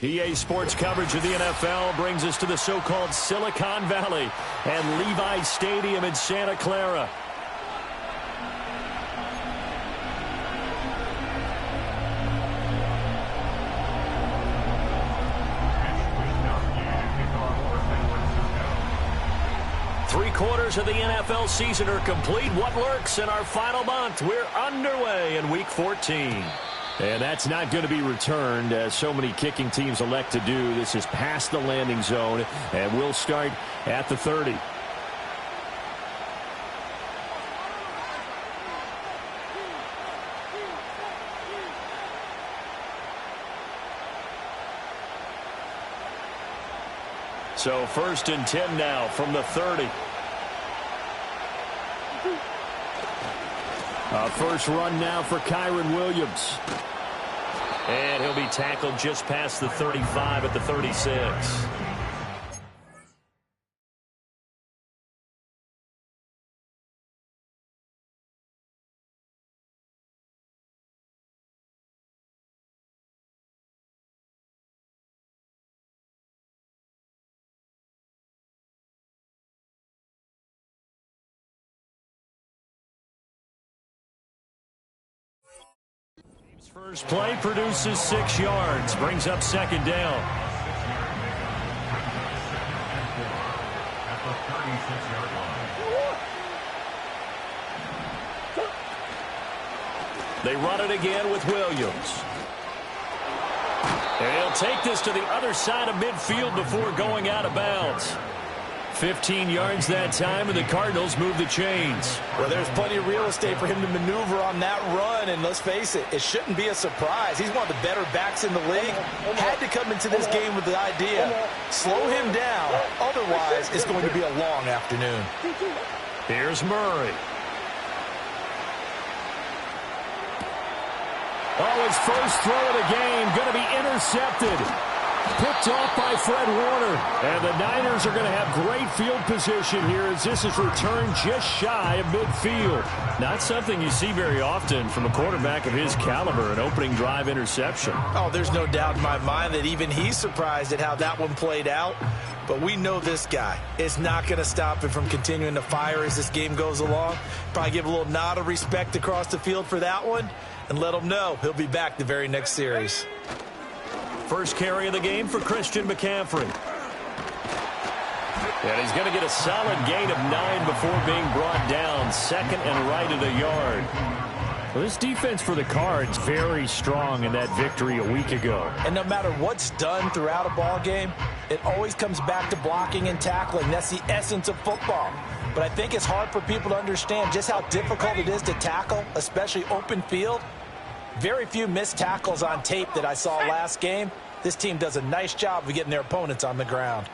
EA Sports coverage of the NFL brings us to the so-called Silicon Valley and Levi Stadium in Santa Clara. Three-quarters of the NFL season are complete. What lurks in our final month? We're underway in Week 14. And that's not going to be returned, as so many kicking teams elect to do. This is past the landing zone, and we'll start at the 30. So 1st and 10 now from the 30. First run now for Kyren Williams. And he'll be tackled just past the 35 at the 36. First play produces 6 yards, brings up 2nd down. They run it again with Williams. And he'll take this to the other side of midfield before going out of bounds. 15 yards that time, and the Cardinals move the chains. Well, there's plenty of real estate for him to maneuver on that run, and let's face it, it shouldn't be a surprise. He's one of the better backs in the league. Had to come into this game with the idea, slow him down, otherwise it's going to be a long afternoon. Here's Murray. Oh, his first throw of the game, going to be intercepted. Picked off by Fred Warner. And the Niners are going to have great field position here as this is returned just shy of midfield. Not something you see very often from a quarterback of his caliber, an opening drive interception. Oh, there's no doubt in my mind that even he's surprised at how that one played out. But we know this guy is not going to stop him from continuing to fire as this game goes along. Probably give a little nod of respect across the field for that one and let him know he'll be back the very next series. First carry of the game for Christian McCaffrey. And he's going to get a solid gain of 9 before being brought down. 2nd and right at a yard. Well, this defense for the Cards very strong in that victory a week ago. And no matter what's done throughout a ball game, it always comes back to blocking and tackling. That's the essence of football. But I think it's hard for people to understand just how difficult it is to tackle, especially open field. Very few missed tackles on tape that I saw last game. This team does a nice job of getting their opponents on the ground.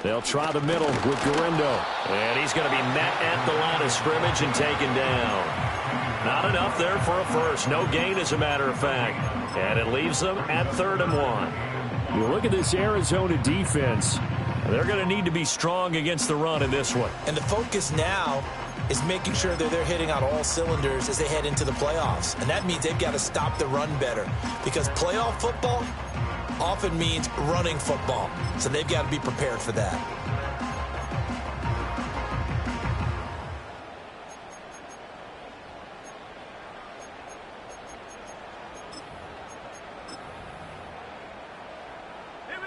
They'll try the middle with Garindo. And he's going to be met at the line of scrimmage and taken down. Not enough there for a first. No gain, as a matter of fact. And it leaves them at 3rd and 1. You look at this Arizona defense. They're going to need to be strong against the run in this one. And the focus now is making sure that they're hitting on all cylinders as they head into the playoffs. And that means they've got to stop the run better. Because playoff football often means running football. So they've got to be prepared for that.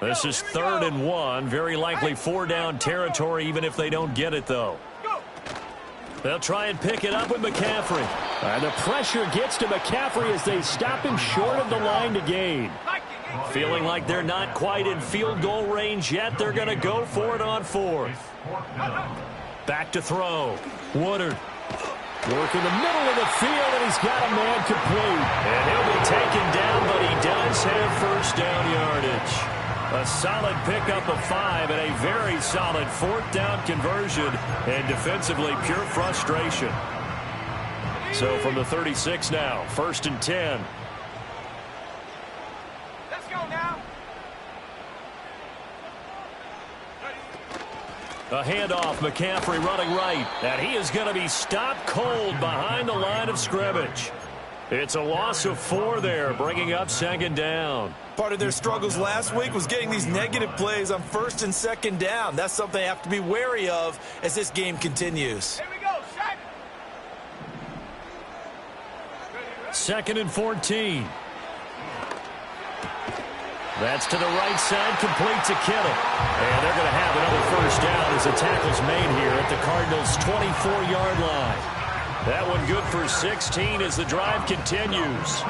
This is 3rd and 1. Very likely 4 down territory, even if they don't get it, though. They'll try and pick it up with McCaffrey. And the pressure gets to McCaffrey as they stop him short of the line to gain. Feeling like they're not quite in field goal range yet. They're going to go for it on 4th. Back to throw. Woodard. Work in the middle of the field, and he's got a man complete. And he'll be taken down, but he does have first down yardage. A solid pickup of 5 and a very solid 4th down conversion, and defensively pure frustration. So from the 36 now, 1st and 10. Let's go now. A handoff, McCaffrey running right, and he is going to be stopped cold behind the line of scrimmage. It's a loss of 4 there, bringing up second down. Part of their struggles last week was getting these negative plays on first and second down. That's something they have to be wary of as this game continues. Here we go, shot. Second and 14. That's to the right side, complete to Kittle. And they're going to have another first down as the tackle's made here at the Cardinals' 24-yard line. That one good for 16 as the drive continues.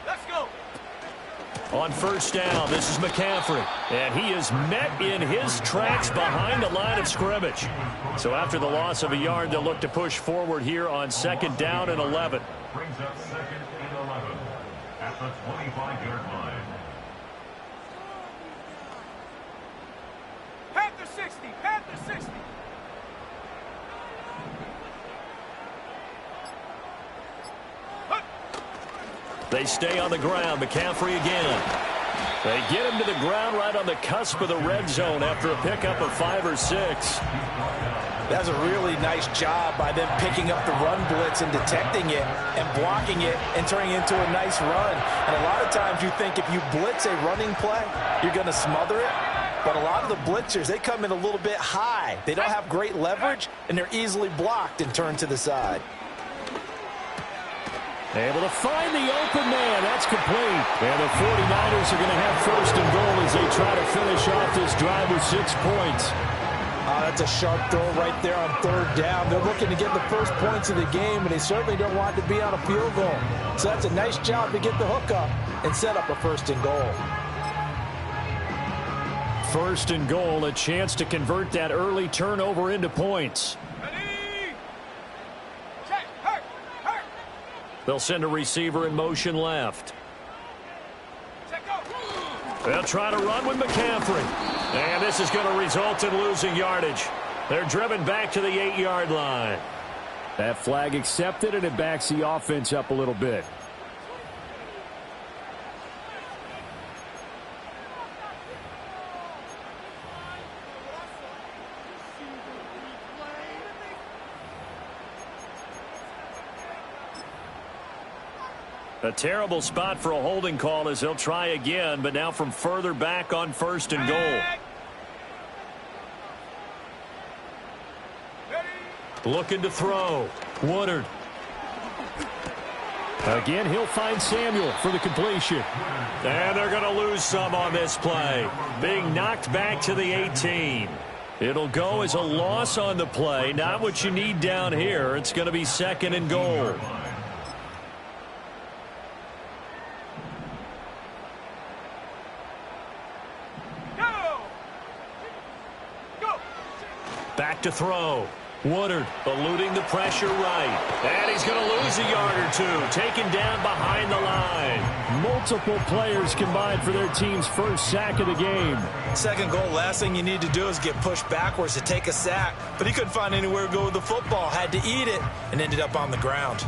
Let's go. On first down, this is McCaffrey. And he is met in his tracks behind the line of scrimmage. So after the loss of a yard, they'll look to push forward here on second down and 11. Brings up second and 11 at the 25-yard line. Panther 60. Panther 60. They stay on the ground. McCaffrey again. They get him to the ground right on the cusp of the red zone after a pickup of 5 or 6. That's a really nice job by them picking up the run blitz and detecting it and blocking it and turning it into a nice run. And a lot of times you think if you blitz a running play, you're going to smother it. But a lot of the blitzers, they come in a little bit high. They don't have great leverage, and they're easily blocked and turned to the side. Able to find the open man. That's complete. And the 49ers are going to have first and goal as they try to finish off this drive with 6 points. That's a sharp throw right there on third down. They're looking to get the first points of the game, but they certainly don't want to be on a field goal. So that's a nice job to get the hook up and set up a first and goal. First and goal, a chance to convert that early turnover into points. Ready. Check. Hurt. Hurt. They'll send a receiver in motion left. Check go. They'll try to run with McCaffrey. And this is going to result in losing yardage. They're driven back to the 8-yard line. That flag accepted, and it backs the offense up a little bit. A terrible spot for a holding call as they'll try again, but now from further back on first and goal. Looking to throw. Woodard. Again, he'll find Samuel for the completion. And they're going to lose some on this play. Being knocked back to the 18. It'll go as a loss on the play. Not what you need down here. It's going to be second and goal. Back to throw. Woodard eluding the pressure right. And he's going to lose a yard or two. Taken down behind the line. Multiple players combined for their team's first sack of the game. Second goal, last thing you need to do is get pushed backwards to take a sack. But he couldn't find anywhere to go with the football. Had to eat it and ended up on the ground.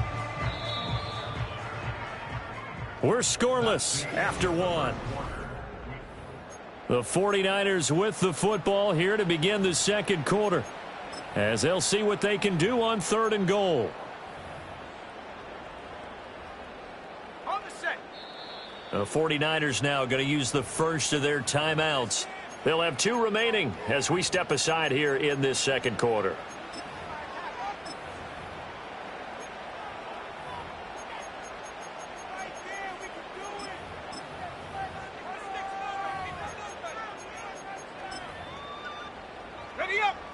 We're scoreless after 1. The 49ers with the football here to begin the second quarter, as they'll see what they can do on third and goal. On the set. The 49ers now going to use the first of their timeouts. They'll have 2 remaining as we step aside here in this second quarter.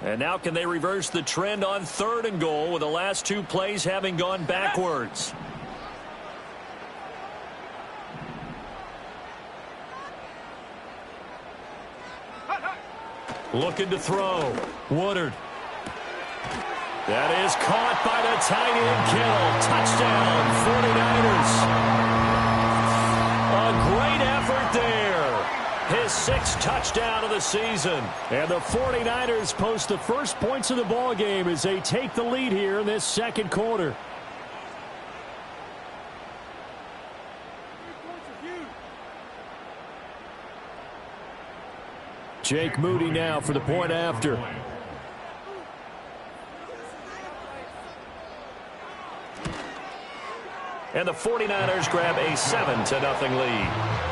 And now can they reverse the trend on third and goal with the last 2 plays having gone backwards? Looking to throw. Woodard. That is caught by the tight end Kittle. Touchdown, 49ers. A great effort there. His 6th touchdown of the season. And the 49ers post the first points of the ball game as they take the lead here in this second quarter. 3 points are huge. Jake Moody now for the point after. And the 49ers grab a 7-0 lead.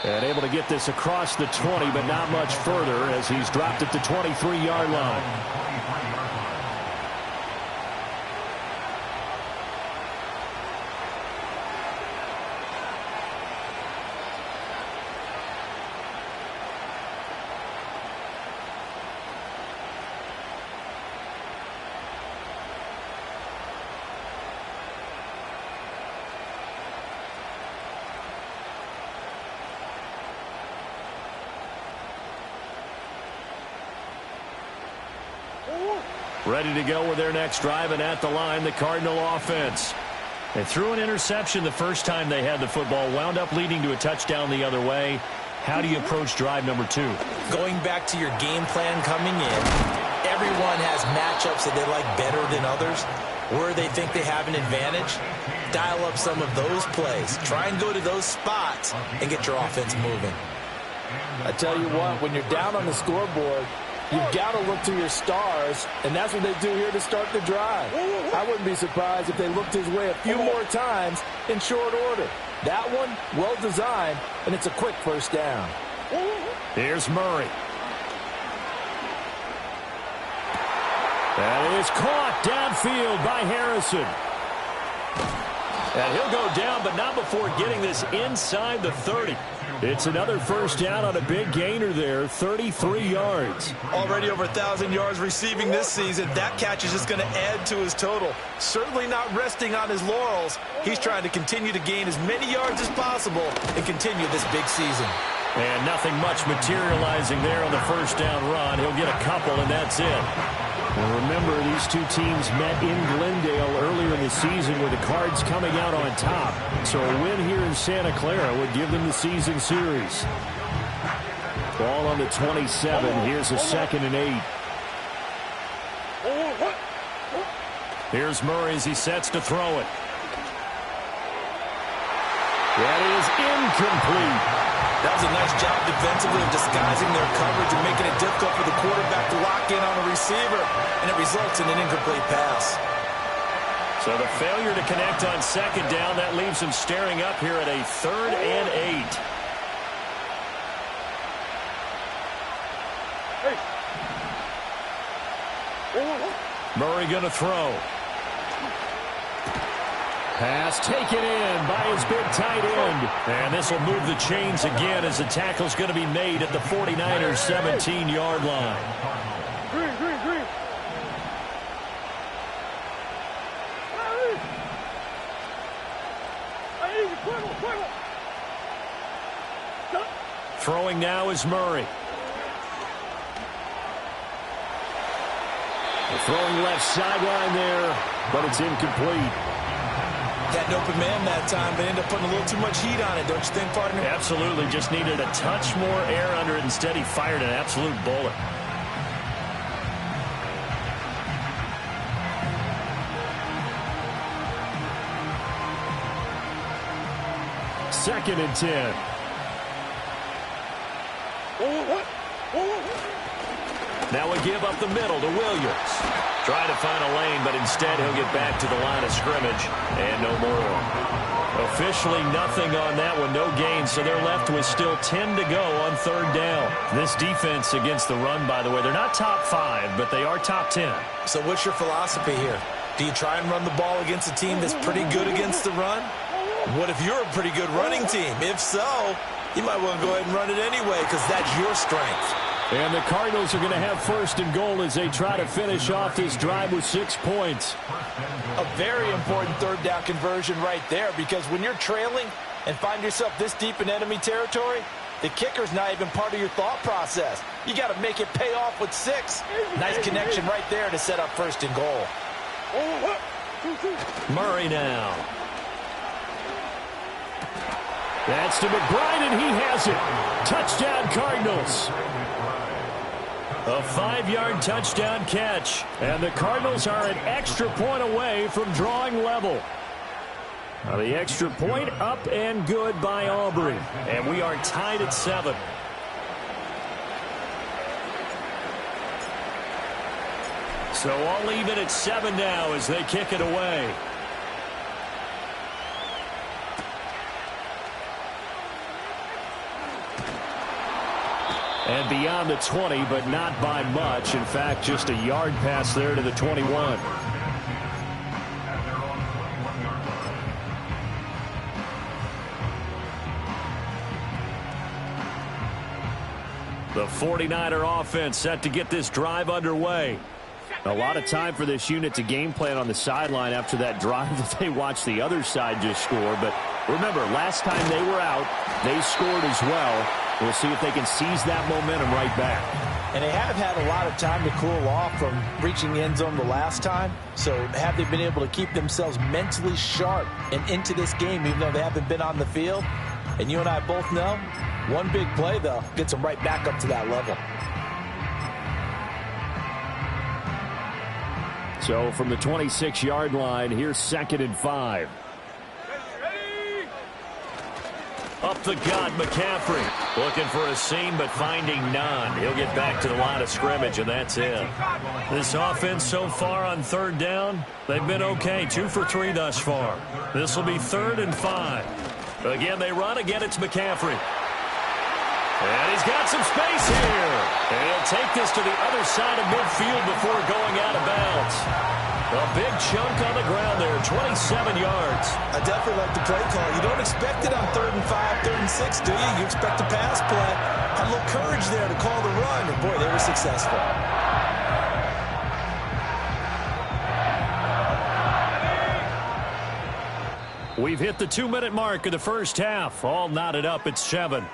And able to get this across the 20, but not much further as he's dropped it to 23-yard line. Ready to go with their next drive, and at the line, the Cardinal offense. They threw an interception the first time they had the football, wound up leading to a touchdown the other way. How do you approach drive number 2? Going back to your game plan coming in, everyone has matchups that they like better than others. Where they think they have an advantage, dial up some of those plays. Try and go to those spots and get your offense moving. I tell you what, when you're down on the scoreboard, you've got to look to your stars, and that's what they do here to start the drive. I wouldn't be surprised if they looked his way a few more times in short order. That one, well designed, and it's a quick first down. Here's Murray. That is caught downfield by Harrison. And he'll go down, but not before getting this inside the 30. It's another first down on a big gainer there, 33 yards. Already over 1,000 yards receiving this season. That catch is just going to add to his total. Certainly not resting on his laurels. He's trying to continue to gain as many yards as possible and continue this big season. And nothing much materializing there on the first down run. He'll get a couple, and that's it. And remember, these two teams met in Glendale earlier in the season with the Cards coming out on top. So a win here in Santa Clara would give them the season series. Ball on the 27. Here's a 2nd and 8. Here's Murray as he sets to throw it. That is incomplete. That was a nice job defensively of disguising their coverage and making it difficult for the quarterback to lock in on a receiver, and it results in an incomplete pass. So the failure to connect on 2nd down, that leaves him staring up here at a 3rd and 8. Murray going to throw. Pass taken in by his big tight end. And this will move the chains again as the tackle's going to be made at the 49ers' 17-yard line. Throwing now is Murray. Throwing left sideline there, but it's incomplete. Had an open man that time, but ended up putting a little too much heat on it, don't you think, partner? Absolutely. Just needed a touch more air under it. Instead, he fired an absolute bullet. Second and 10. Now we give up the middle to Williams. Trying to find a lane, but instead he'll get back to the line of scrimmage and no more. Officially nothing on that one, no gain, so they're left with still 10 to go on 3rd down. This defense against the run, by the way, they're not top 5, but they are top 10. So what's your philosophy here? Do you try and run the ball against a team that's pretty good against the run? What if you're a pretty good running team? If so, you might want to go ahead and run it anyway because that's your strength. And the Cardinals are going to have 1st and goal as they try to finish off this drive with 6 points. A very important 3rd down conversion right there, because when you're trailing and find yourself this deep in enemy territory, the kicker's not even part of your thought process. You got to make it pay off with 6. Nice connection right there to set up 1st and goal. Murray now. That's to McBride, and he has it. Touchdown, Cardinals. A 5-yard touchdown catch. And the Cardinals are an extra point away from drawing level. Now the extra point up and good by Aubrey. And we are tied at 7. So all even at 7 now as they kick it away. And beyond the 20, but not by much. In fact, just a yard pass there to the 21. The 49er offense set to get this drive underway. A lot of time for this unit to game plan on the sideline after that drive that they watched the other side just score. But remember, last time they were out, they scored as well. We'll see if they can seize that momentum right back. And they have had a lot of time to cool off from reaching the end zone the last time. So have they been able to keep themselves mentally sharp and into this game even though they haven't been on the field? And you and I both know, one big play, though, gets them right back up to that level. So from the 26-yard line, here's 2nd and 5. Up the gut, McCaffrey. Looking for a seam, but finding none. He'll get back to the line of scrimmage, and that's it. This offense so far on 3rd down, they've been okay. 2 for 3 thus far. This will be 3rd and 5. Again, they run. Again, it's McCaffrey. And he's got some space here. And he'll take this to the other side of midfield before going out of bounds. A big chunk on the ground there, 27 yards. I definitely like the play call. You don't expect it on 3rd and 5, 3rd and 6, do you? You expect a pass play. Had a little courage there to call the run, and boy, they were successful. We've hit the 2-minute mark of the first half. All knotted up at 7.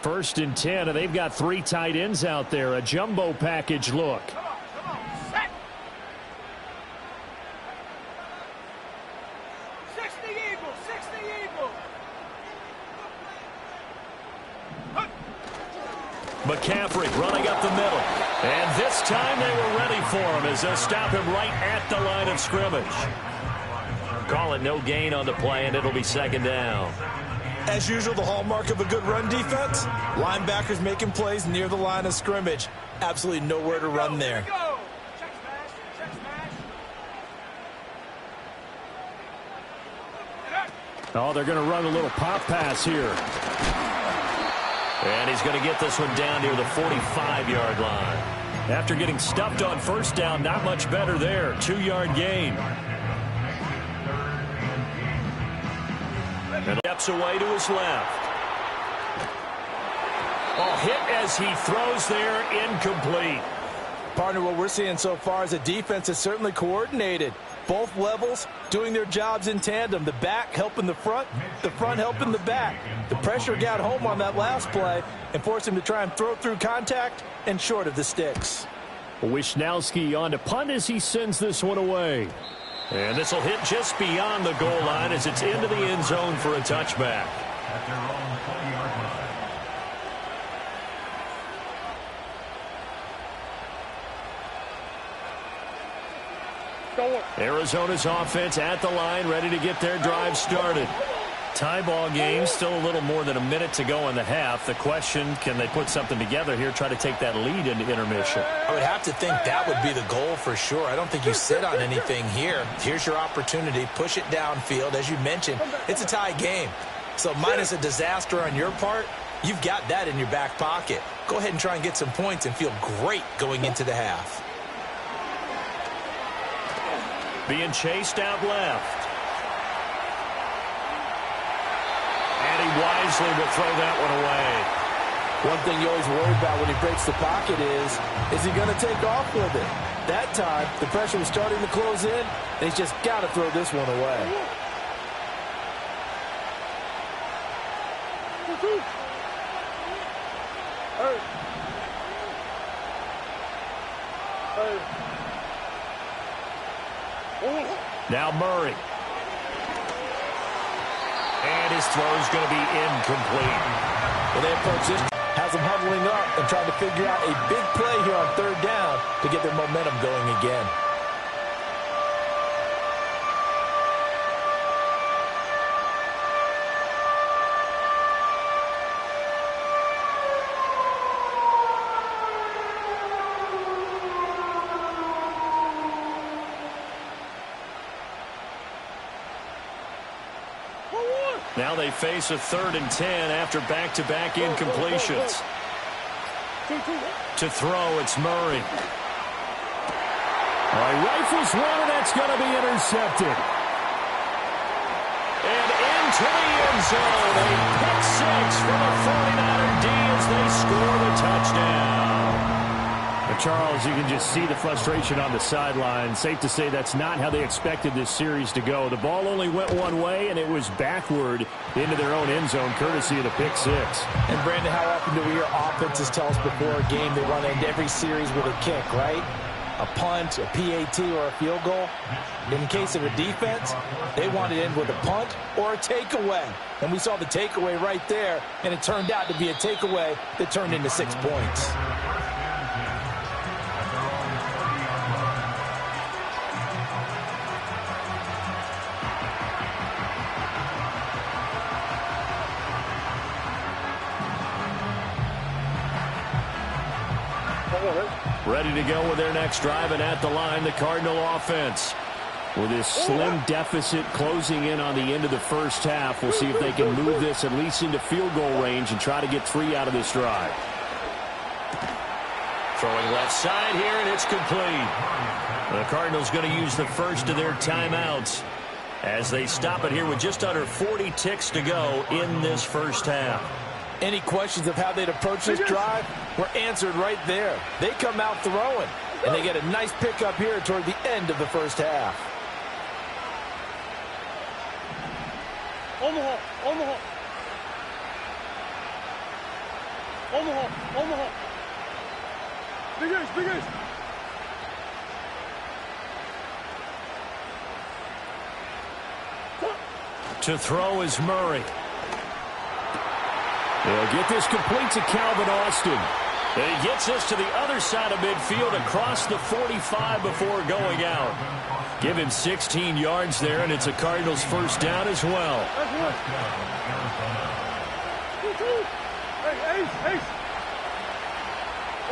First and 10, and they've got 3 tight ends out there. A jumbo package look. Come on, set. 60 Eagles, 60 Eagles. McCaffrey running up the middle. And this time they were ready for him as they'll stop him right at the line of scrimmage. Call it no gain on the play, and it'll be 2nd down. As usual, the hallmark of a good run defense, linebackers making plays near the line of scrimmage. Absolutely nowhere to run there. Go. Check smash, check smash. Oh, they're going to run a little pop pass here. And he's going to get this one down near the 45-yard line. After getting stuffed on 1st down, not much better there. 2-yard gain. And steps away to his left. Oh, hit as he throws there, incomplete. Partner, what we're seeing so far is a defense is certainly coordinated. Both levels doing their jobs in tandem. The back helping the front helping the back. The pressure got home on that last play and forced him to try and throw through contact and short of the sticks. Wisnowski on to punt as he sends this one away. And this will hit just beyond the goal line as it's into the end zone for a touchback. At their own 20-yard line. Arizona's offense at the line, ready to get their drive started. Tie ball game, still a little more than a minute to go in the half. The question, can they put something together here, try to take that lead into intermission? I would have to think that would be the goal for sure. I don't think you sit on anything here. Here's your opportunity. Push it downfield. As you mentioned, it's a tie game. So minus a disaster on your part, you've got that in your back pocket. Go ahead and try and get some points and feel great going into the half. Being chased out left. And he wisely will throw that one away. One thing you always worry about when he breaks the pocket is he going to take off with it? That time, the pressure was starting to close in, and he's just got to throw this one away. Now Murray. And his throw is going to be incomplete. Well, they approach this, has them huddling up and trying to figure out a big play here on third down to get their momentum going again. Now they face a 3rd and 10 after back-to-back incompletions. To throw, it's Murray. All right, rifles one, and that's going to be intercepted. And into the end zone, a pick six from a 49er D as they score the touchdown. Charles, you can just see the frustration on the sideline. Safe to say that's not how they expected this series to go. The ball only went one way, and it was backward into their own end zone, courtesy of the pick six. And, Brandon, how often do we hear offenses tell us before a game they want to end every series with a kick, right? A punt, a PAT, or a field goal. In case of a defense, they want to end with a punt or a takeaway. And we saw the takeaway right there, and it turned out to be a takeaway that turned into 6 points. Ready to go with their next drive, and at the line, the Cardinal offense. With this slim deficit closing in on the end of the first half, we'll see if they can move this at least into field goal range and try to get 3 out of this drive. Throwing left side here, and it's complete. The Cardinals going to use the first of their timeouts as they stop it here with just under 40 ticks to go in this first half. Any questions of how they'd approach this drive were answered right there. They come out throwing, and they get a nice pickup here toward the end of the first half. Omaha, Omaha. Omaha, Omaha. Big Ace, Big Ace. To throw is Murray. They'll get this complete to Calvin Austin. And he gets this to the other side of midfield across the 45 before going out. Give him 16 yards there, and it's a Cardinals first down as well. Hey, Ace, Ace.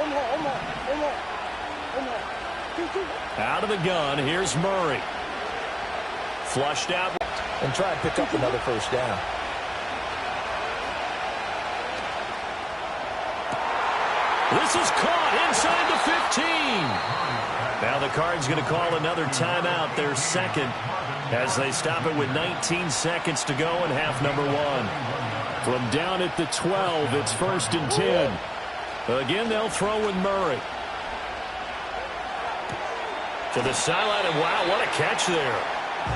Omaha, Omaha, Omaha, Omaha. Out of the gun, here's Murray. Flushed out. And try and pick up another first down. This is caught inside the 15. Now the Cards going to call another timeout, their second, as they stop it with 19 seconds to go in half number 1. From down at the 12, it's 1st and 10. Again, they'll throw with Murray. To the sideline, and wow, what a catch there.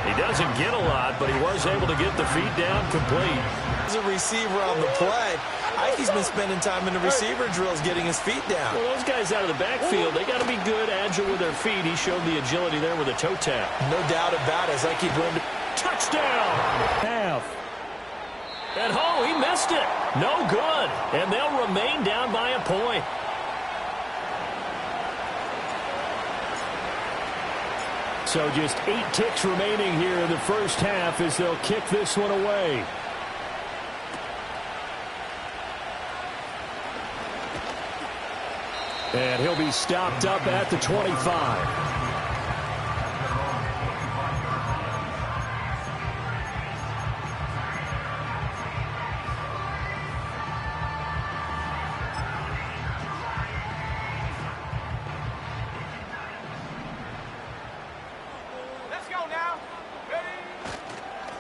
He doesn't get a lot, but he was able to get the feet down complete. As a receiver on the play, Ike's been spending time in the receiver drills getting his feet down. Well, those guys out of the backfield, they got to be good, agile with their feet. He showed the agility there with a toe tap. No doubt about it. As Ike going to touchdown. Half. And he missed it. No good. And they'll remain down by a point. So just 8 ticks remaining here in the first half as they'll kick this one away. And he'll be stopped up at the 25.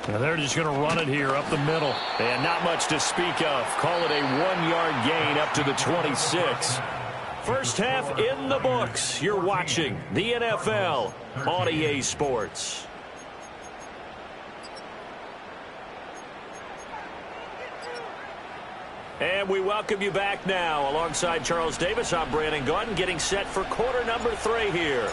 Now they're just going to run it here up the middle. And not much to speak of. Call it a 1-yard gain up to the 26. First half in the books. You're watching the NFL on EA Sports. And we welcome you back now. Alongside Charles Davis, I'm Brandon Gordon, getting set for quarter number 3 here.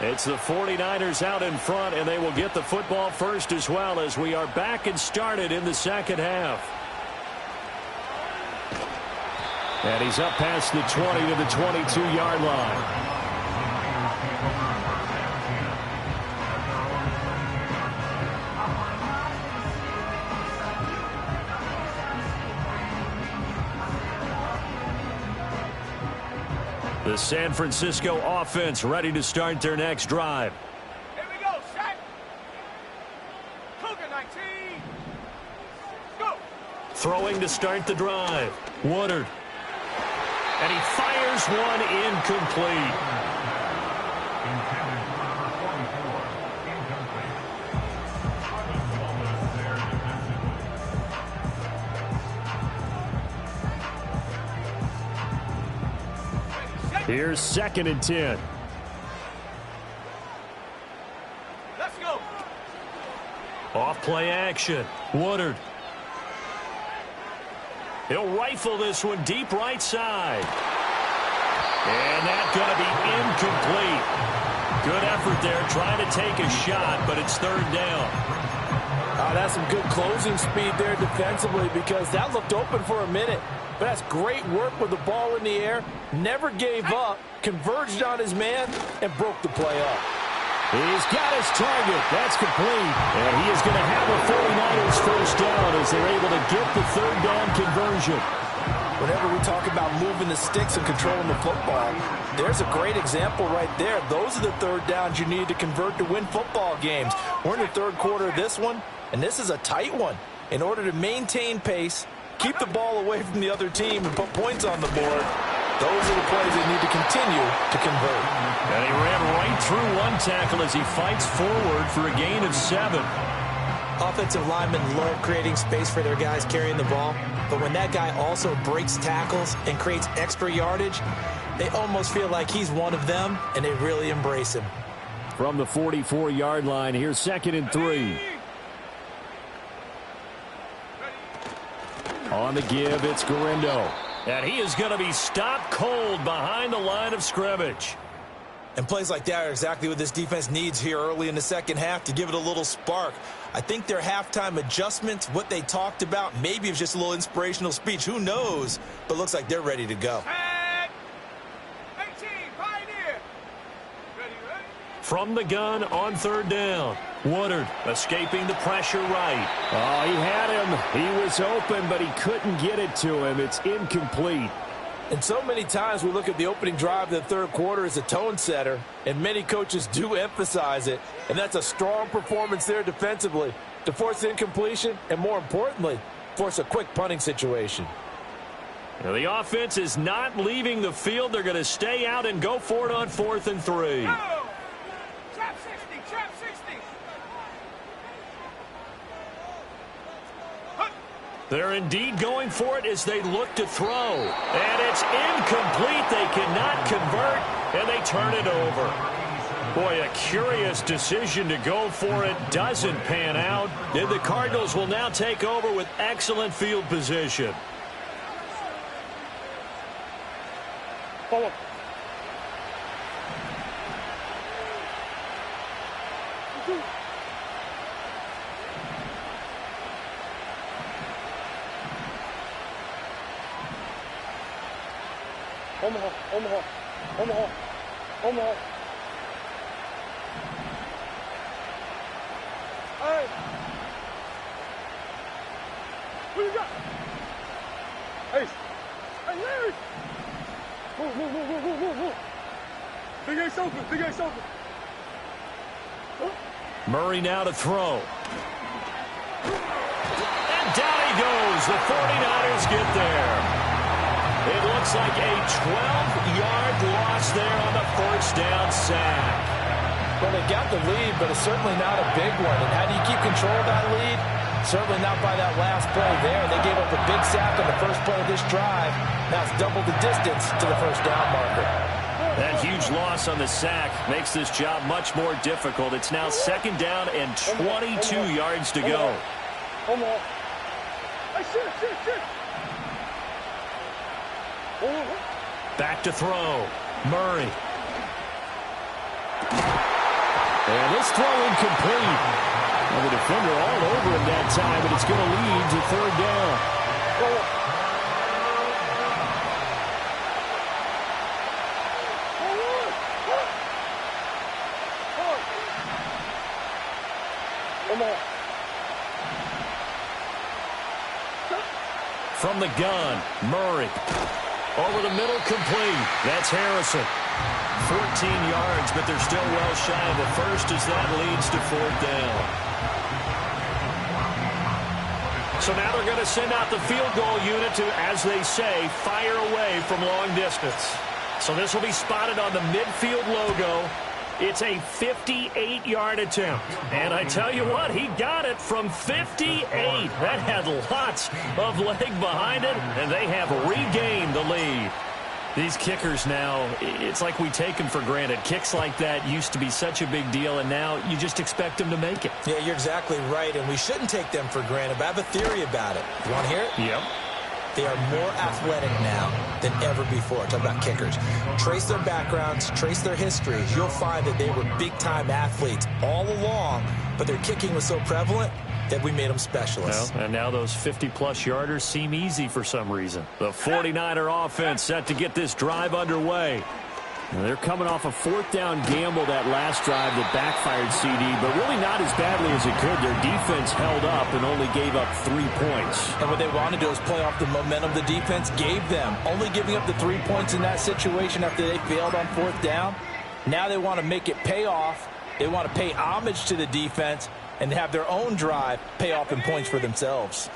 It's the 49ers out in front, and they will get the football first as well as we are back and started in the second half. And he's up past the 20 to the 22-yard line. The San Francisco offense ready to start their next drive. Here we go, set. Cougar 19. Go. Throwing to start the drive. Woodard. And he fires one incomplete. Here's 2nd and 10. Let's go. Off play action. Woodard. He'll rifle this one deep right side. And that's going to be incomplete. Good effort there trying to take a shot, but it's 3rd down. That's some good closing speed there defensively because that looked open for a minute. But that's great work with the ball in the air. Never gave up, converged on his man, and broke the play up. He's got his target. That's complete. And he is going to have a 49ers first down as they're able to get the 3rd down conversion. Whenever we talk about moving the sticks and controlling the football, there's a great example right there. Those are the 3rd downs you need to convert to win football games. We're in the 3rd quarter of this one, and this is a tight one. In order to maintain pace, keep the ball away from the other team, and put points on the board, those are the plays they need to continue to convert. And he ran right through one tackle as he fights forward for a gain of 7. Offensive linemen love creating space for their guys carrying the ball, but when that guy also breaks tackles and creates extra yardage, they almost feel like he's one of them, and they really embrace him. From the 44-yard line, here's 2nd and 3. On the give, it's Garindo. And he is going to be stopped cold behind the line of scrimmage. And plays like that are exactly what this defense needs here early in the second half to give it a little spark. I think their halftime adjustments, what they talked about, maybe it was just a little inspirational speech. Who knows? But looks like they're ready to go. 18, Pioneer. Ready. From the gun on 3rd down. Woodard escaping the pressure right. Oh, he had him. He was open, but he couldn't get it to him. It's incomplete. And so many times we look at the opening drive of the 3rd quarter as a tone setter, and many coaches do emphasize it. And that's a strong performance there defensively to force incompletion and, more importantly, force a quick punting situation. Now, the offense is not leaving the field. They're going to stay out and go for it on 4th and 3. Go. Trap 60, trap 60. They're indeed going for it as they look to throw. And it's incomplete. They cannot convert, and they turn it over. Boy, a curious decision to go for it doesn't pan out. And the Cardinals will now take over with excellent field position. Follow. Omaha, Omaha, Omaha, Omaha. Hey! What you got? Hey! Hey, Larry! Move. Big Ace open, Big Ace open. Murray now to throw. And down he goes. The 49ers get there. It looks like a 12-yard loss there on the first down sack. Well, they got the lead, but it's certainly not a big one. And how do you keep control of that lead? Certainly not by that last play there. They gave up a big sack on the first play of this drive. Now it's double the distance to the first down marker. That huge loss on the sack makes this job much more difficult. It's now 2nd down and 22 yards to go. Omaha. Hey, shit. Back to throw. Murray. And this throw incomplete. Well, the defender all over him that time, but it's going to lead to third down. From the gun, Murray. Over the middle, complete. That's Harrison. 14 yards, but they're still well shy of the first as that leads to fourth down. So now they're going to send out the field goal unit to, as they say, fire away from long distance. So this will be spotted on the midfield logo. It's a 58-yard attempt. And I tell you what, he got it from 58. That had lots of leg behind it, and they have regained the lead. These kickers now, it's like we take them for granted. Kicks like that used to be such a big deal, and now you just expect them to make it. Yeah, you're exactly right, and we shouldn't take them for granted, but I have a theory about it. You want to hear it? Yep. They are more athletic now than ever before. Talk about kickers. Trace their backgrounds, trace their histories. You'll find that they were big-time athletes all along, but their kicking was so prevalent that we made them specialists. Well, and now those 50-plus yarders seem easy for some reason. The 49er offense set to get this drive underway. They're coming off a fourth down gamble that last drive that backfired CD, but really not as badly as it could. Their defense held up and only gave up 3 points. And what they want to do is play off the momentum the defense gave them. Only giving up the 3 points in that situation after they failed on fourth down. Now they want to make it pay off. They want to pay homage to the defense and have their own drive pay off in points for themselves.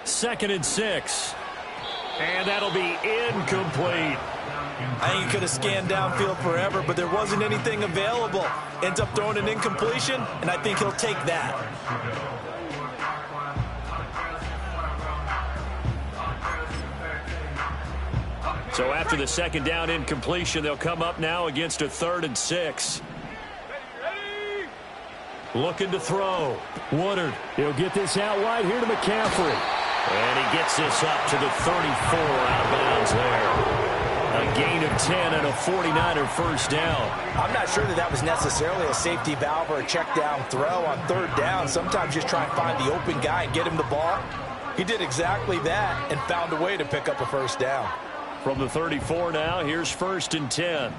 2nd and 6. And that'll be incomplete. I think he could have scanned downfield forever, but there wasn't anything available. Ends up throwing an incompletion, and I think he'll take that. So after the second down incompletion, they'll come up now against a 3rd and 6. Looking to throw. Woodard. He'll get this out wide here to McCaffrey. And he gets this up to the 34, out of bounds there. A gain of 10 and a 49er first down. I'm not sure that that was necessarily a safety valve or a check down throw on 3rd down. Sometimes just try and find the open guy and get him the ball. He did exactly that and found a way to pick up a first down. From the 34 now, here's 1st and 10.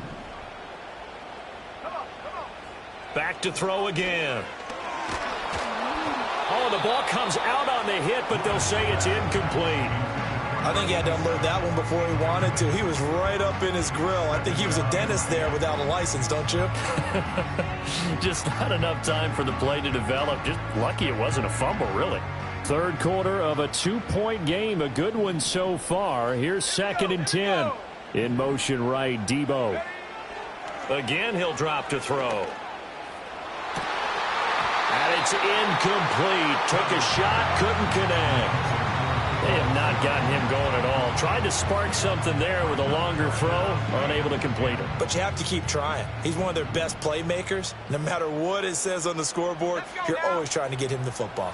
Back to throw again. Oh, the ball comes out on the hit, but they'll say it's incomplete. I think he had to unload that one before he wanted to. He was right up in his grill. I think he was a dentist there without a license, don't you? Just not enough time for the play to develop. Just lucky it wasn't a fumble, really. Third quarter of a 2-point game. A good one so far. Here's 2nd and 10. In motion right, Debo. Again, he'll drop to throw. And it's incomplete. Took a shot, couldn't connect. They have not gotten him going at all. Tried to spark something there with a longer throw. Unable to complete it. But you have to keep trying. He's one of their best playmakers. No matter what it says on the scoreboard, you're always trying to get him the football.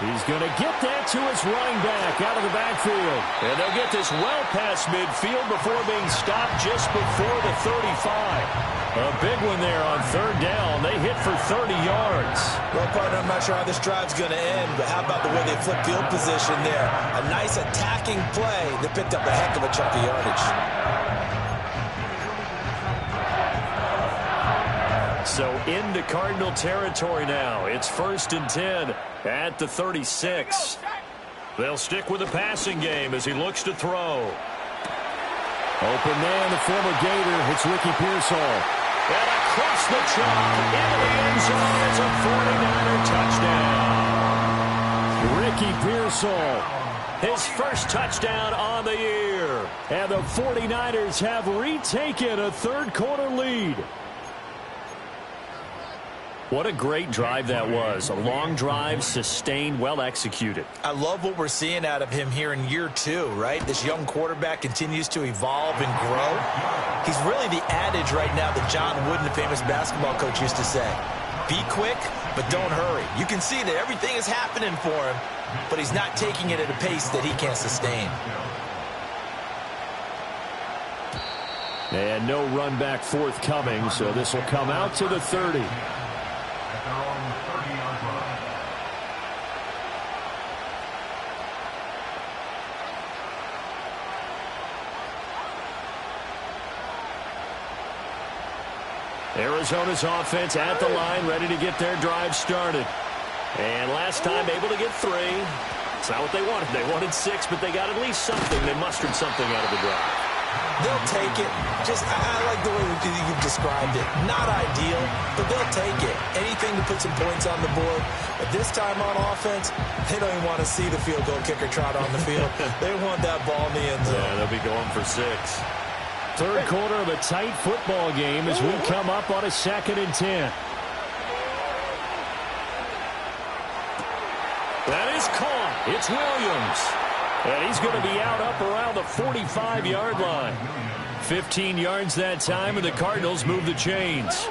He's going to get that to his running back out of the backfield. And they'll get this well past midfield before being stopped just before the 35. A big one there on 3rd down. They hit for 30 yards. Well, partner, I'm not sure how this drive's going to end, but how about the way they flip field position there? A nice attacking play that picked up a heck of a chunk of yardage. So into Cardinal territory now. It's 1st and 10 at the 36. They'll stick with the passing game as he looks to throw. Open man, the former Gator. It's Ricky Pearsall. And across the chalk into the end zone. It's a 49er touchdown. Ricky Pearsall, his first touchdown on the year. And the 49ers have retaken a third quarter lead. What a great drive that was. A long drive, sustained, well executed. I love what we're seeing out of him here in year 2, right? This young quarterback continues to evolve and grow. He's really the adage right now that John Wooden, the famous basketball coach, used to say. Be quick, but don't hurry. You can see that everything is happening for him, but he's not taking it at a pace that he can't sustain. And no run back forthcoming, so this will come out to the 30. At their own 30-yard line. Arizona's offense at the line, ready to get their drive started. And last time able to get 3. It's not what they wanted. They wanted 6, but they got at least something. They mustered something out of the drive. They'll take it. I like the way you've described it. Not ideal, but they'll take it. Anything to put some points on the board. But this time on offense, they don't even want to see the field goal kicker trot on the field. They want that ball in the end zone. Yeah, they'll be going for 6. Third quarter of a tight football game as we come up on a 2nd and 10. That is caught. It's Williams. And he's going to be out up around the 45-yard line. 15 yards that time, and the Cardinals move the chains.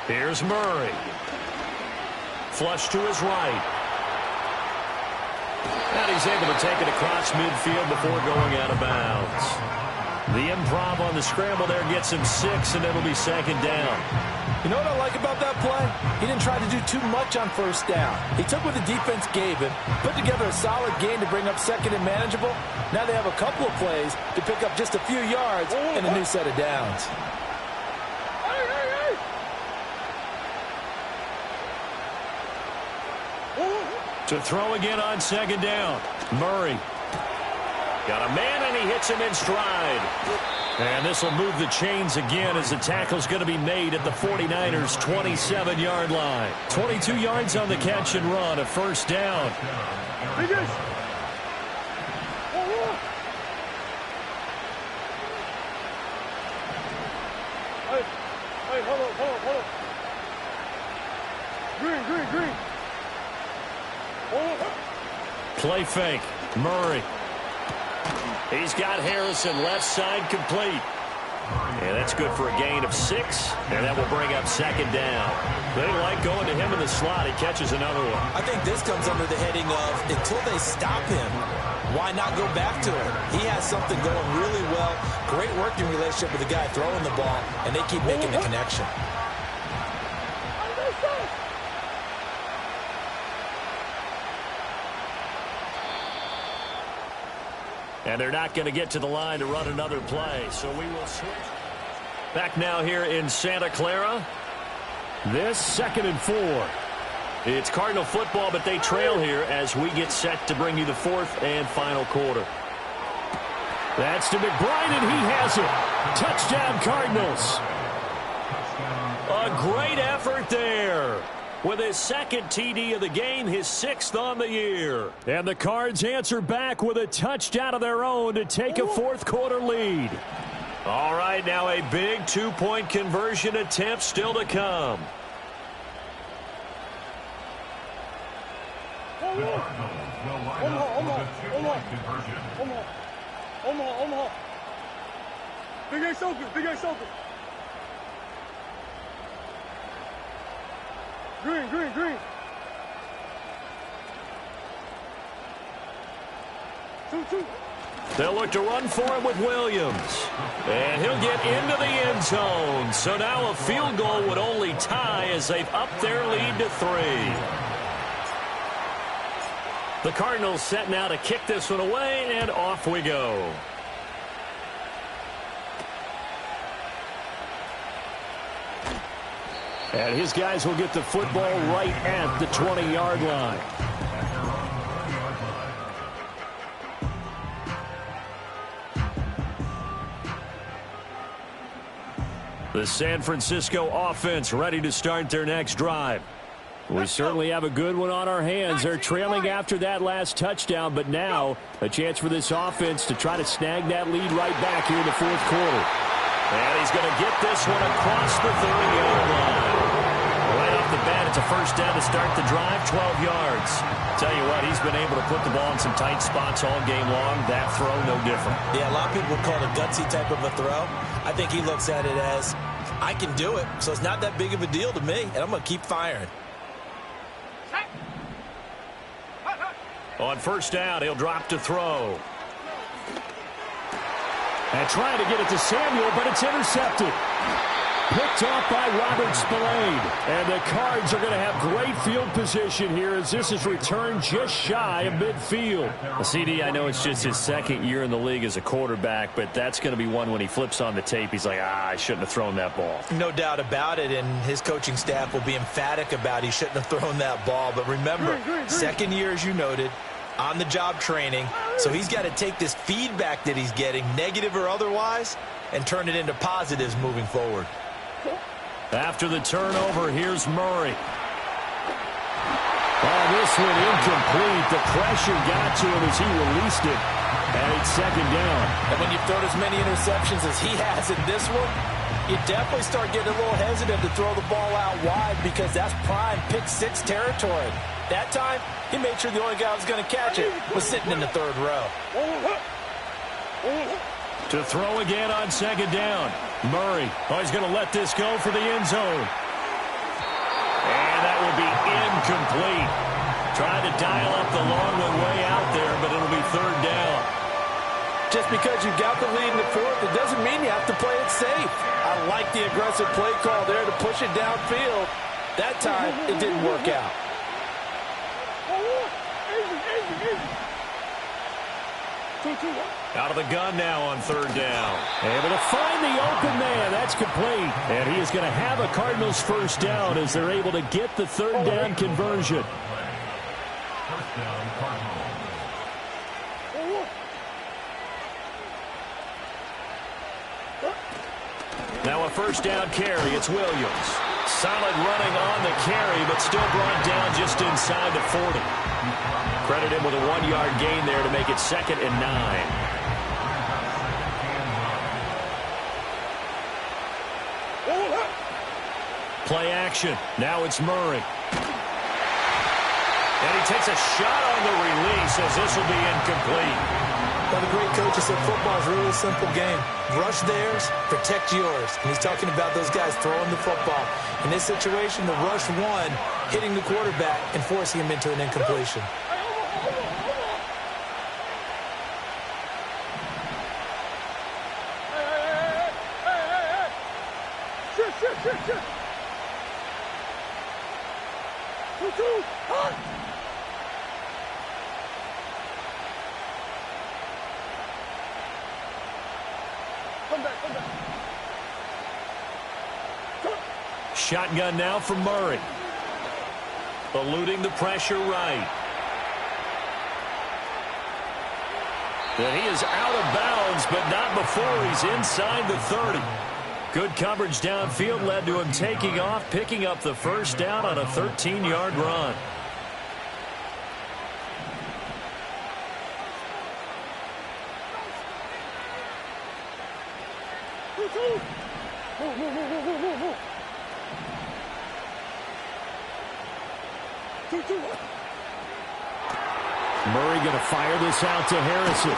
Here's Murray. Flush to his right. And he's able to take it across midfield before going out of bounds. The improv on the scramble there gets him 6, and it'll be 2nd down. You know what I like about that play? He didn't try to do too much on 1st down. He took what the defense gave him, put together a solid gain to bring up 2nd and manageable. Now they have a couple of plays to pick up just a few yards and a new set of downs. To throw again on 2nd down. Murray. Got a man, and he hits him in stride. And this will move the chains again as the tackle's going to be made at the 49ers' 27-yard line. 22 yards on the catch and run, a 1st down. Hey, hold on. Green. Play fake. Murray. He's got Harrison left side complete. And that's good for a gain of 6. And that will bring up 2nd down. They like going to him in the slot. He catches another one. I think this comes under the heading of until they stop him, why not go back to him? He has something going really well. Great working relationship with the guy throwing the ball, and they keep making the connection. And they're not going to get to the line to run another play. So we will switch. Back now here in Santa Clara. This 2nd and 4. It's Cardinal football, but they trail here as we get set to bring you the 4th and final quarter. That's to McBride, and he has it. Touchdown, Cardinals. A great effort there. With his 2nd TD of the game, his 6th on the year. And the Cards answer back with a touchdown of their own to take a 4th quarter lead. All right, now a big 2-point conversion attempt still to come. The Cardinals will line up with a 2-point conversion. Omaha. Big Ace open. Green. 2. They'll look to run for it with Williams. And he'll get into the end zone. So now a field goal would only tie as they've upped their lead to 3. The Cardinals set now to kick this one away, and off we go. And his guys will get the football right at the 20-yard line. The San Francisco offense ready to start their next drive. We certainly have a good one on our hands. They're trailing after that last touchdown, but now a chance for this offense to try to snag that lead right back here in the 4th quarter. And he's going to get this one across the 30-yard line. Right off the bat, it's a 1st down to start the drive, 12 yards. Tell you what, he's been able to put the ball in some tight spots all game long. That throw, no different. Yeah, a lot of people would call it a gutsy type of a throw. I think he looks at it as, I can do it, so it's not that big of a deal to me, and I'm going to keep firing. On 1st down, he'll drop to throw. And trying to get it to Samuel, but it's intercepted. Picked off by Robert Spillane. And the Cards are going to have great field position here as this is returned just shy of midfield. Well, CD, I know it's just his second year in the league as a quarterback, but that's going to be one when he flips on the tape. He's like, I shouldn't have thrown that ball. No doubt about it, and his coaching staff will be emphatic about he shouldn't have thrown that ball. But remember, second year, as you noted, on-the-job training, so he's got to take this feedback that he's getting, negative or otherwise, and turn it into positives moving forward. After the turnover, here's Murray. Oh, this one incomplete. The pressure got to him as he released it. And it's second down. And when you've thrown as many interceptions as he has in this one, you definitely start getting a little hesitant to throw the ball out wide because that's prime pick-6 territory. That time, he made sure the only guy who was going to catch it was sitting in the third row. To throw again on second down. Murray, he's going to let this go for the end zone. And that will be incomplete. Trying to dial up the long one way out there, but it'll be third down. Just because you got the lead in the fourth, it doesn't mean you have to play it safe. I like the aggressive play call there to push it downfield. That time, it didn't work out. Out of the gun now on third down. Able to find the open man. That's complete. And he is going to have a Cardinals first down as they're able to get the third down conversion. First down, Cardinals. Now a first down carry. It's Williams. Solid running on the carry, but still brought down just inside the 40. Credit him with a 1-yard gain there to make it 2nd and 9. Play action. Now it's Murray. And he takes a shot on the release as this will be incomplete. Well, the great coach said football is really a simple game. Rush theirs, protect yours. And he's talking about those guys throwing the football. In this situation, the rush one, hitting the quarterback and forcing him into an incompletion. Shit. 2-2. Hot. Come back. Shotgun now from Murray. Eluding the pressure right. And he is out of bounds, but not before he's inside the 30. Good coverage downfield led to him taking off, picking up the first down on a 13-yard run. Murray going to fire this out to Harrison.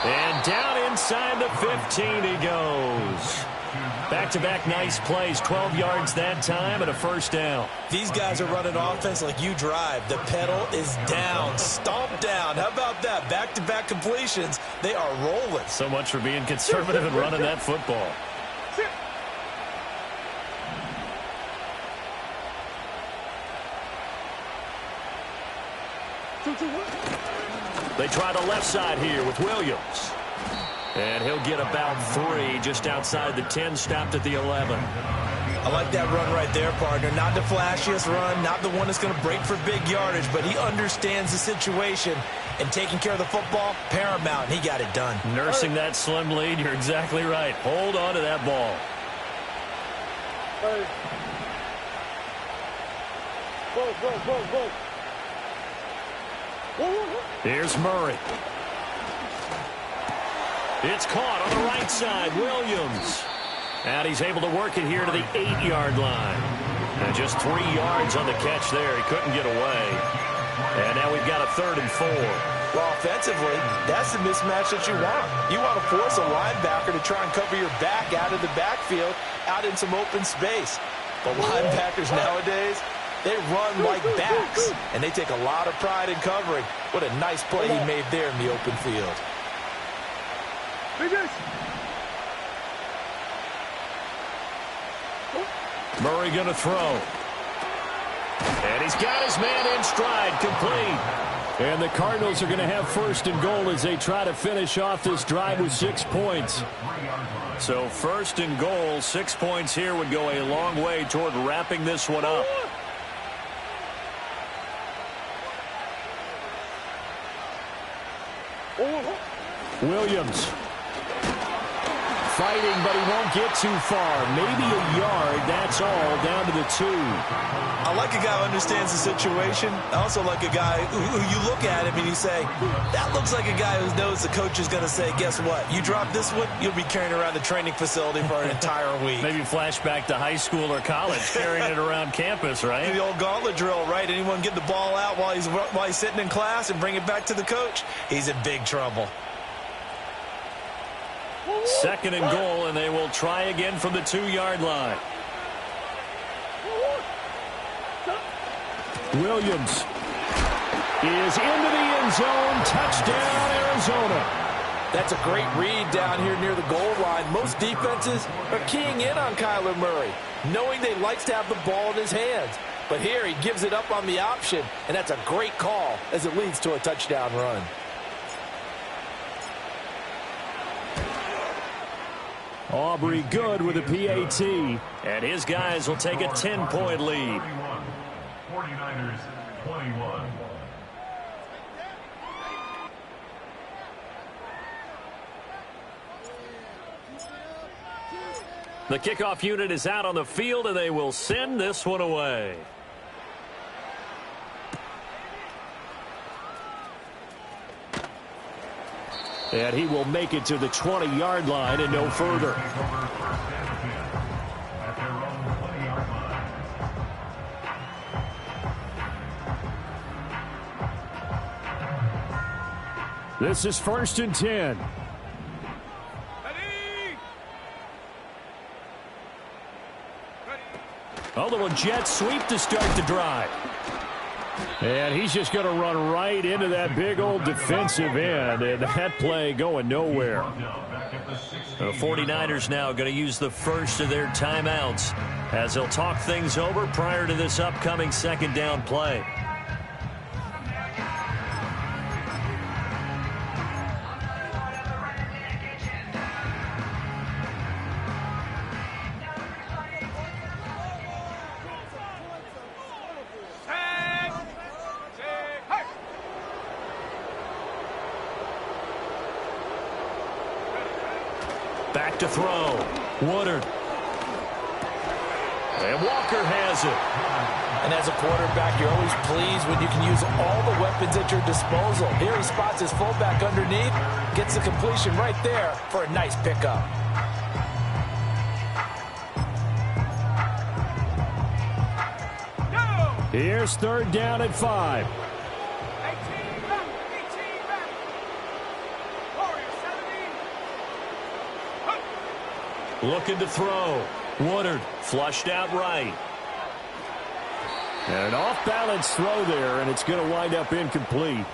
And down inside the 15 he goes. Back-to-back nice plays, 12 yards that time and a first down. These guys are running offense like you drive. The pedal is down, stomp down. How about that? Back-to-back completions. They are rolling. So much for being conservative and running that football. They try the left side here with Williams. And he'll get about 3 just outside the 10, stopped at the 11. I like that run right there, partner. Not the flashiest run, not the one that's going to break for big yardage, but he understands the situation, and taking care of the football, paramount, and he got it done. Nursing that slim lead, you're exactly right. Hold on to that ball. Hey. Go. Here's Murray. It's caught on the right side. Williams. And he's able to work it here to the 8-yard line. And just 3 yards on the catch there. He couldn't get away. And now we've got a 3rd and 4. Well, offensively, that's the mismatch that you want. You want to force a linebacker to try and cover your back out of the backfield, out in some open space. But linebackers nowadays, they run like backs, and they take a lot of pride in covering. What a nice play he made there in the open field. this. Murray going to throw. And he's got his man in stride, complete. And the Cardinals are going to have first and goal as they try to finish off this drive with 6 points. So first and goal, 6 points here would go a long way toward wrapping this one up. Williams. Fighting, but he won't get too far. Maybe a yard, that's all, down to the 2. I like a guy who understands the situation. I also like a guy who you look at him and you say, that looks like a guy who knows the coach is going to say, guess what? You drop this one, you'll be carrying around the training facility for an entire week. Maybe flashback to high school or college, carrying it around campus, right? The old gauntlet drill, right? Anyone get the ball out while he's sitting in class and bring it back to the coach? He's in big trouble. Second and goal, and they will try again from the 2-yard line. Williams is into the end zone. Touchdown, Arizona. That's a great read down here near the goal line. Most defenses are keying in on Kyler Murray, knowing they likes to have the ball in his hands. But here he gives it up on the option, and that's a great call as it leads to a touchdown run. Aubrey good with a PAT. And his guys will take a 10-point lead. 49ers 21. The kickoff unit is out on the field, and they will send this one away. And he will make it to the 20-yard line and no further. This is 1st and 10. Oh, the jet sweep to start the drive. And he's just going to run right into that big old defensive end, and that play going nowhere. The 49ers now going to use the first of their timeouts as they'll talk things over prior to this upcoming second down play. Back to throw. Woodard. And Walker has it. And as a quarterback, you're always pleased when you can use all the weapons at your disposal. Here he spots his fullback underneath, gets the completion right there for a nice pickup. Here's 3rd down at 5. Looking to throw. Woodard flushed out right. And an off-balance throw there, and it's going to wind up incomplete.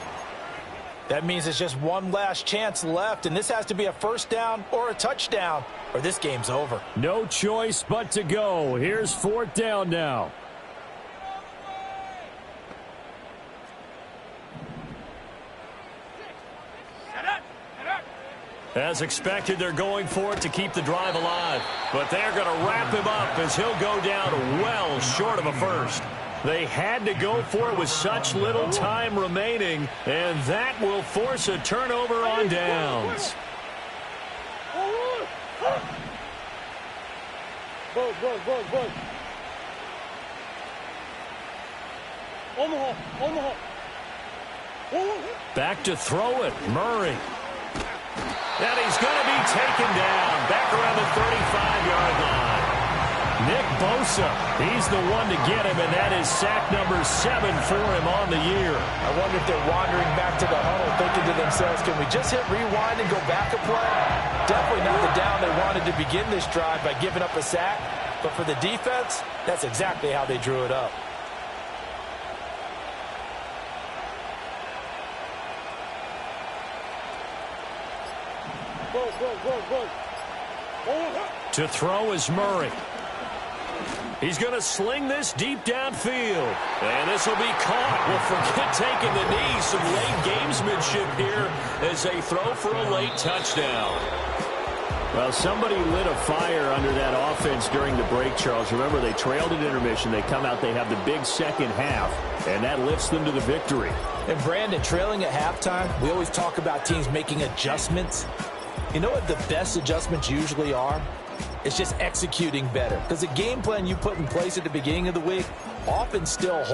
That means it's just one last chance left, and this has to be a first down or a touchdown, or this game's over. No choice but to go. Here's 4th down now. As expected, they're going for it to keep the drive alive. But they're going to wrap him up as he'll go down well short of a first. They had to go for it with such little time remaining, and that will force a turnover on downs. Go. Omaha. Back to throw it, Murray. And he's going to be taken down back around the 35-yard line. Nick Bosa, he's the one to get him, and that is sack number 7 for him on the year. I wonder if they're wandering back to the huddle thinking to themselves, can we just hit rewind and go back a play? Definitely not the down they wanted to begin this drive by giving up a sack. But for the defense, that's exactly how they drew it up. To throw is Murray. He's going to sling this deep downfield. And this will be caught. Well, forget taking the knee. Some late gamesmanship here as they throw for a late touchdown. Well, somebody lit a fire under that offense during the break, Charles. Remember, they trailed at intermission. They come out, they have the big second half, and that lifts them to the victory. And, Brandon, trailing at halftime, we always talk about teams making adjustments. You know what the best adjustments usually are? It's just executing better. Because the game plan you put in place at the beginning of the week often still holds.